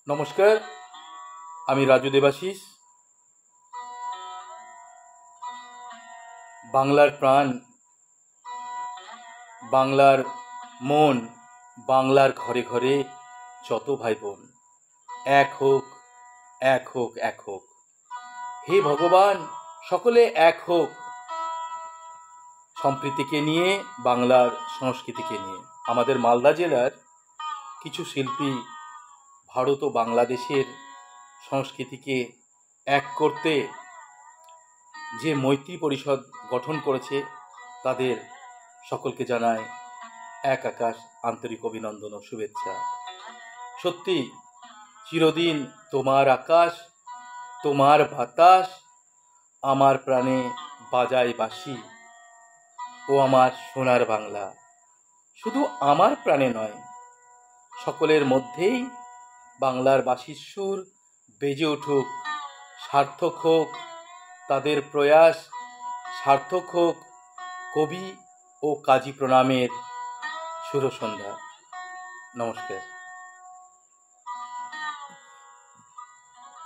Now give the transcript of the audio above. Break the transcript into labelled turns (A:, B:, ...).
A: নমস্কার, আমি রাজু দেবাশিস। বাংলার প্রাণ, বাংলার মন, বাংলার ঘরে ঘরে যত ভাই বোন, এক হোক, এক হোক, এক হোক। হে ভগবান, সকলে এক হোক। সম্প্রীতিকে নিয়ে, বাংলার সংস্কৃতিকে নিয়ে আমাদের মালদা জেলার কিছু শিল্পী ভারত ও বাংলাদেশের সংস্কৃতিকে এক করতে যে মৈত্রী পরিষদ গঠন করেছে, তাদের সকলকে জানায় এক আকাশ আন্তরিক অভিনন্দন ও শুভেচ্ছা। সত্যি, চিরদিন তোমার আকাশ, তোমার বাতাস আমার প্রাণে বাজায় বাঁশি। ও আমার সোনার বাংলা, শুধু আমার প্রাণে নয়, সকলের মধ্যেই বাংলার বাঁশির সুর বেজে উঠুক। সার্থক হোক তাদের প্রয়াস, সার্থক হোক কবি ও কাজী প্রণামের সুরসন্ধ্যা। নমস্কার।